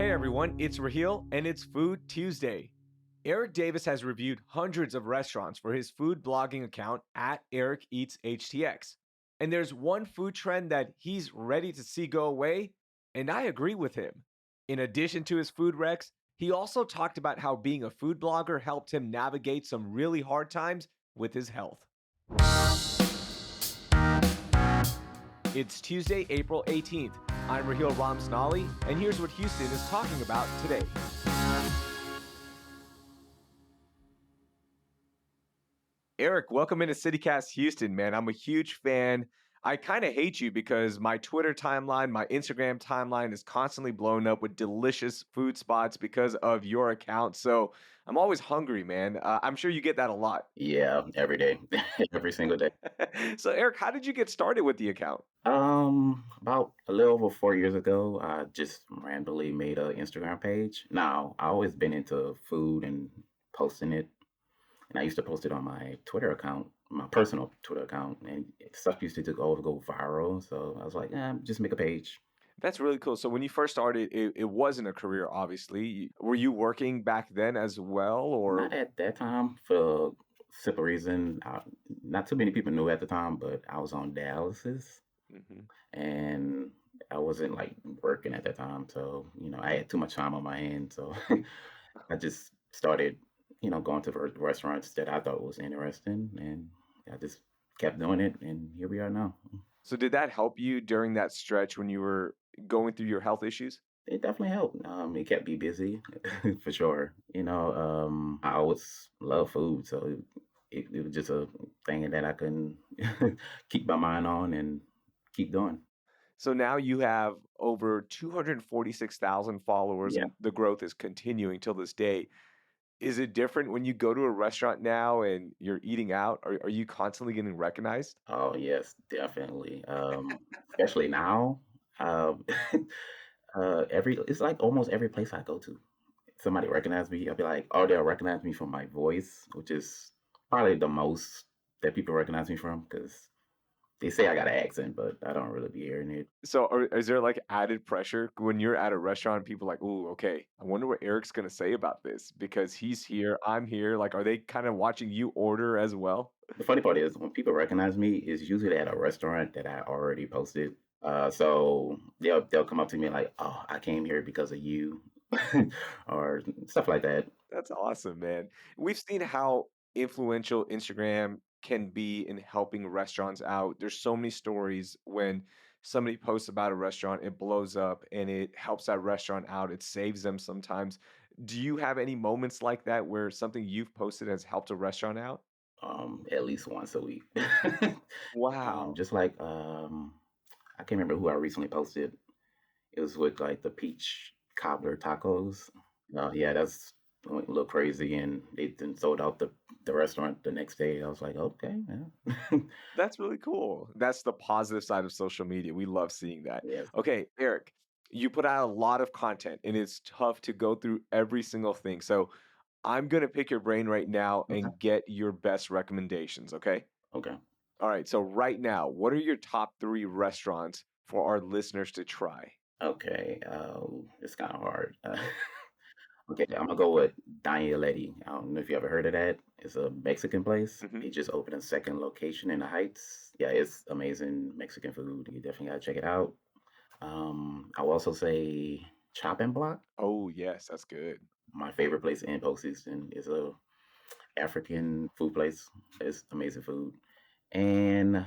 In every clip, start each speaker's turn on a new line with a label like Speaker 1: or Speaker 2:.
Speaker 1: Hey everyone, it's Raheel and it's Food Tuesday. Eric Davis has reviewed hundreds of restaurants for his food blogging account at Eric Eats HTX. And there's one food trend that he's ready to see go away, and I agree with him. In addition to his food recs, he also talked about how being a food blogger helped him navigate some really hard times with his health. It's Tuesday, April 18th. I'm Raheel Ramsnali, and here's what Houston is talking about today. Eric, welcome into CityCast Houston, man. I'm a huge fan. I kind of hate you because my Twitter timeline, my Instagram timeline is constantly blown up with delicious food spots because of your account. So I'm always hungry, man. I'm sure you get that a lot.
Speaker 2: Yeah, every day, every single day.
Speaker 1: So, Eric, how did you get started with the account?
Speaker 2: About a little over 4 years ago, I just randomly made an Instagram page. Now, I always been into food and posting it, and I used to post it on my Twitter account, my personal Twitter account, and stuff used to go viral. So I was like, just make a page.
Speaker 1: That's really cool. So, when you first started, it wasn't a career, obviously. Were you working back then as well, or?
Speaker 2: Not at that time for simple reason. Not too many people knew at the time, but I was on dialysis.
Speaker 1: Mhm.
Speaker 2: And I wasn't like working at that time, so I had too much time on my hand, so I just started, going to restaurants that I thought was interesting, and I just kept doing it, and here we are now.
Speaker 1: So, did that help you during that stretch when you were going through your health issues?
Speaker 2: It definitely helped. It kept me busy for sure. I always love food, so it was just a thing that I can keep my mind on and keep doing.
Speaker 1: So now you have over 246,000 followers
Speaker 2: Yeah.
Speaker 1: and the growth is continuing till this day. Is it different when you go to a restaurant now and you're eating out? Are you constantly getting recognized?
Speaker 2: Oh, yes, definitely. Especially now, um, every it's like almost every place I go to, somebody recognize me. I'll be like, oh, they'll recognize me from my voice, which is probably the most that people recognize me from because they say I got an accent, but I don't really be hearing it.
Speaker 1: So is there like added pressure when you're at a restaurant? People like, oh, okay. I wonder what Eric's gonna say about this because he's here, I'm here. Like, are they kind of watching you order as well?
Speaker 2: The funny part is when people recognize me, is usually at a restaurant that I already posted. So they'll come up to me like, "Oh, I came here because of you," or stuff like that.
Speaker 1: That's awesome, man. We've seen how influential Instagram can be in helping restaurants out. There's so many stories when somebody posts about a restaurant, it blows up and it helps that restaurant out. It saves them sometimes. Do you have any moments like that where something you've posted has helped a restaurant out?
Speaker 2: At least once a week.
Speaker 1: Wow.
Speaker 2: Just like I can't remember who I recently posted. It was with like the peach cobbler tacos. Yeah, that's went a little crazy, and they then sold out the restaurant the next day. I was like, okay, yeah,
Speaker 1: That's really cool. That's the positive side of social media. We love seeing that.
Speaker 2: yes,
Speaker 1: Okay, Eric, you put out a lot of content and it's tough to go through every single thing. So I'm going to pick your brain right now
Speaker 2: okay,
Speaker 1: and get your best recommendations. Okay.
Speaker 2: okay,
Speaker 1: All right. So, right now, what are your top three restaurants for our listeners to try?
Speaker 2: okay. It's kind of hard. Okay, I'm gonna go with Danieletti. I don't know if you ever heard of that. It's a Mexican place.
Speaker 1: Hmm.
Speaker 2: They just opened a second location in the Heights. Yeah, it's amazing Mexican food. You definitely gotta check it out. I will also say Chop and Block.
Speaker 1: Oh, yes. That's good.
Speaker 2: My favorite place in Post Houston is a African food place. It's amazing food. And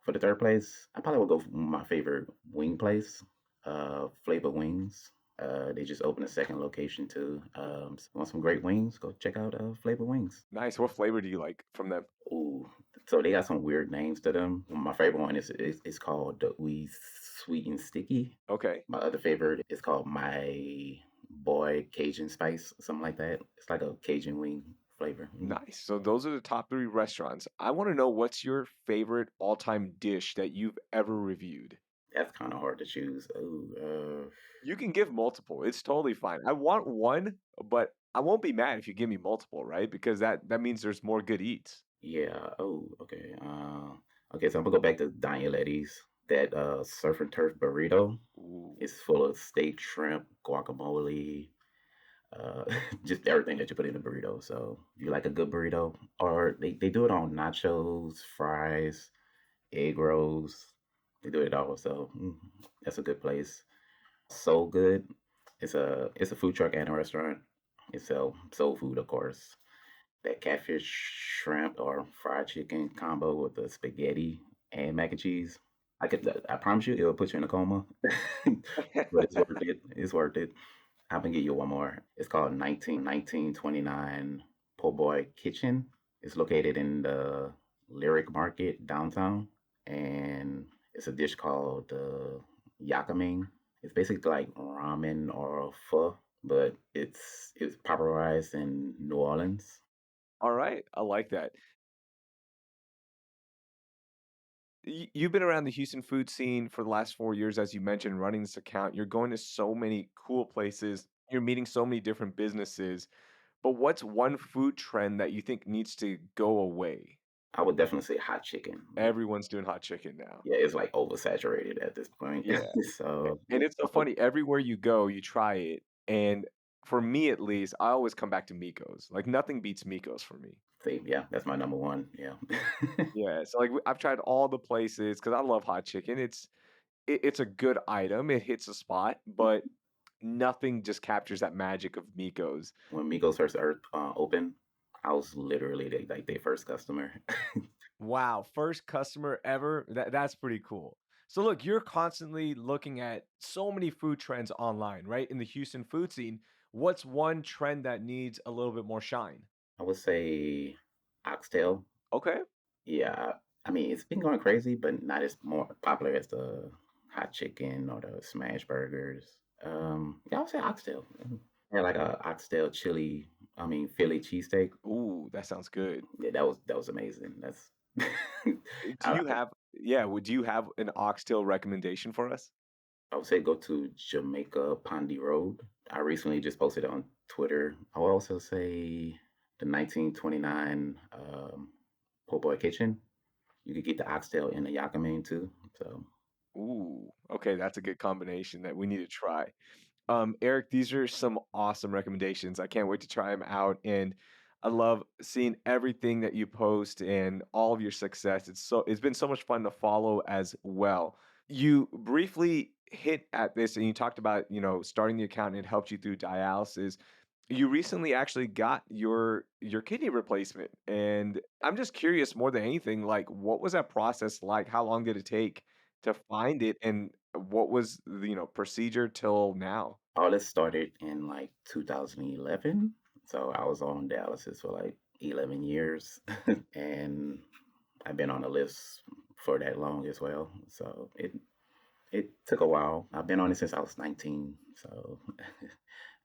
Speaker 2: for the third place, I probably will go for my favorite wing place, Flavor Wings. They just opened a second location too. Want some great wings? Go check out Flavor Wings.
Speaker 1: Nice. What flavor do you like from them?
Speaker 2: Ooh, so they got some weird names to them. My favorite one is called the Wee Sweet and Sticky.
Speaker 1: Okay.
Speaker 2: My other favorite is called My Boy Cajun Spice, something like that. It's like a Cajun wing flavor.
Speaker 1: Nice. So, those are the top three restaurants. I want to know what's your favorite all time dish that you've ever reviewed?
Speaker 2: That's kind of hard to choose. Oh,
Speaker 1: You can give multiple, it's totally fine. I want 1, but I won't be mad if you give me multiple, right? Because that means there's more good eats.
Speaker 2: yeah. Oh, okay. Okay, so I'm gonna go back to Daniel Letty's. That surf and turf burrito
Speaker 1: Ooh.
Speaker 2: is full of steak, shrimp, guacamole, uh, just everything that you put in a burrito. So if you like a good burrito, or they do it on nachos, fries, egg rolls. They do it all. So that's a good place. So good. It's a food truck and a restaurant. It sell soul food, of course. That catfish, shrimp, or fried chicken combo with the spaghetti and mac and cheese. I promise you, it'll put you in a coma, but it's worth it. It's worth it. I can get you one more. It's called 1929 Po' Boy Kitchen. It's located in the Lyric Market downtown, and it's a dish called yakaming. It's basically like ramen or pho, but it's popularized in New Orleans.
Speaker 1: All right, I like that. You've been around the Houston food scene for the last 4 years, as you mentioned, running this account. You're going to so many cool places. You're meeting so many different businesses. But what's one food trend that you think needs to go away?
Speaker 2: I would definitely say hot chicken.
Speaker 1: Everyone's doing hot chicken now.
Speaker 2: Yeah, it's like oversaturated at this point.
Speaker 1: Yeah.
Speaker 2: So
Speaker 1: And it's so funny, everywhere you go, you try it, and for me at least, I always come back to Miko's. Like, nothing beats Miko's for me.
Speaker 2: see, yeah, that's my number one. Yeah.
Speaker 1: Yeah, so, like, I've tried all the places because I love hot chicken. It's a good item, it hits a spot, but nothing just captures that magic of Miko's.
Speaker 2: When Migos first opened, I was literally like their first customer.
Speaker 1: Wow, first customer ever? That's pretty cool. So look, you're constantly looking at so many food trends online, right? In the Houston food scene, what's one trend that needs a little bit more shine?
Speaker 2: I would say oxtail.
Speaker 1: Okay.
Speaker 2: Yeah, I mean it's been going crazy, but not as more popular as the hot chicken or the smash burgers. Yeah, I would say oxtail. Yeah, like a oxtail chili. I mean Philly cheesesteak.
Speaker 1: Ooh, that sounds good.
Speaker 2: Yeah, that was amazing. That's
Speaker 1: Do
Speaker 2: I,
Speaker 1: you have yeah, would you have an oxtail recommendation for us?
Speaker 2: I would say go to Jamaica Pondy Road. I recently just posted it on Twitter. I would also say the 1929 Po' Boy Kitchen. You could get the oxtail and the yakamane too. So
Speaker 1: Ooh, okay, that's a good combination that we need to try. Eric, these are some awesome recommendations. I can't wait to try them out, and I love seeing everything that you post and all of your success. It's been so much fun to follow as well. You briefly hit at this, and you talked about starting the account and it helped you through dialysis. You recently actually got your kidney replacement, and I'm just curious more than anything, like what was that process like? How long did it take to find it, and what was the procedure till now?
Speaker 2: all this started in like 2011. So I was on dialysis for like 11 years, and I've been on the list for that long as well. So it took a while. I've been on it since I was 19. So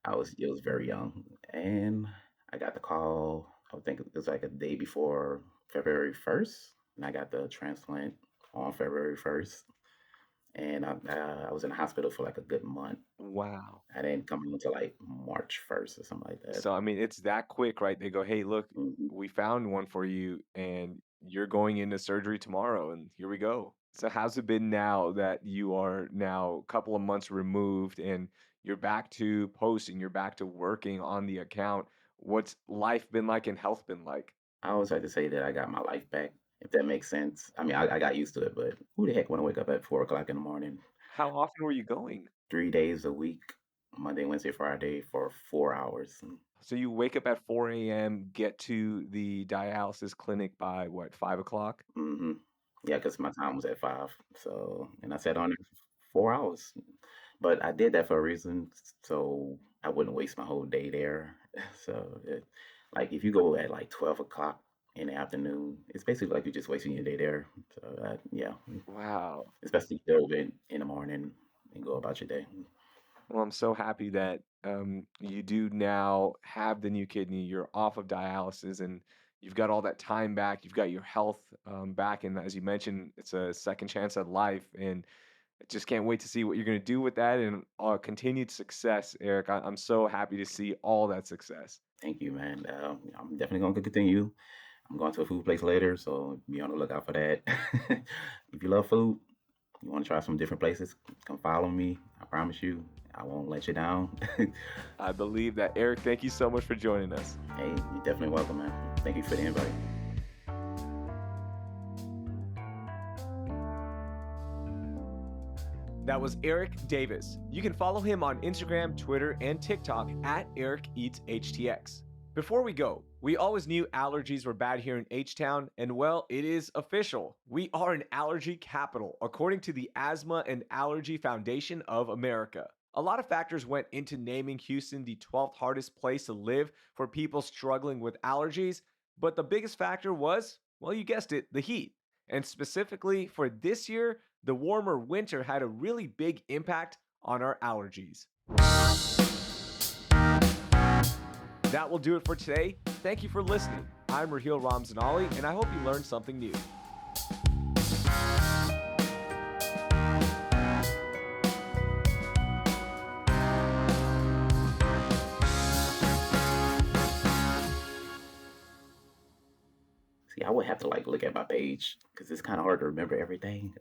Speaker 2: it was very young. And I got the call, I would think it was like a day before February 1st. And I got the transplant on February 1st. And I was in the hospital for like a good month.
Speaker 1: Wow.
Speaker 2: I didn't come in until like March 1st or something like that.
Speaker 1: So, I mean, it's that quick, right? They go, "Hey, look,
Speaker 2: Mhm.
Speaker 1: we found one for you, and you're going into surgery tomorrow, and here we go." So, how's it been now that you are now a couple of months removed and you're back to posting, you're back to working on the account? What's life been like and health been like?
Speaker 2: I always like to say that I got my life back, if that makes sense. I mean, I got used to it, but who the heck want to wake up at 4 o'clock in the morning,
Speaker 1: How often were you going?
Speaker 2: 3 days a week, Monday, Wednesday, Friday for 4 hours?
Speaker 1: So you wake up at 4 a.m., get to the dialysis clinic by what, 5 o'clock?
Speaker 2: Mhm. Yeah, because my time was at 5, so and I sat on it for 4 hours, but I did that for a reason, so I wouldn't waste my whole day there. So, like, if you go at, like, 12 o'clock in the afternoon, it's basically like you're just wasting your day there. So, yeah,
Speaker 1: Wow.
Speaker 2: especially if you go in the morning and go about your day.
Speaker 1: Well, I'm so happy that you do now have the new kidney. You're off of dialysis and you've got all that time back. You've got your health back. And as you mentioned, it's a second chance at life. And I just can't wait to see what you're going to do with that and continued success, Eric. I'm so happy to see all that success.
Speaker 2: Thank you, man. I'm definitely gonna continue. I'm going to a food place later, so be on the lookout for that. If you love food, You want to try some different places? Come follow me. I promise you, I won't let you down.
Speaker 1: I believe that. Eric, thank you so much for joining us.
Speaker 2: Hey, you're definitely welcome, man. Thank you for the invite.
Speaker 1: That was Eric Davis. You can follow him on Instagram, Twitter, and TikTok at Eric Eats HTX. Before we go, we always knew allergies were bad here in H Town, and well, it is official. We are an allergy capital, according to the Asthma and Allergy Foundation of America. A lot of factors went into naming Houston the 12th hardest place to live for people struggling with allergies, but the biggest factor was, well, you guessed it, the heat. And specifically for this year, the warmer winter had a really big impact on our allergies. That will do it for today. Thank you for listening. I'm Raheel Ramzanali, and I hope you learned something new.
Speaker 2: See, I would have to like look at my page because it's kind of hard to remember everything.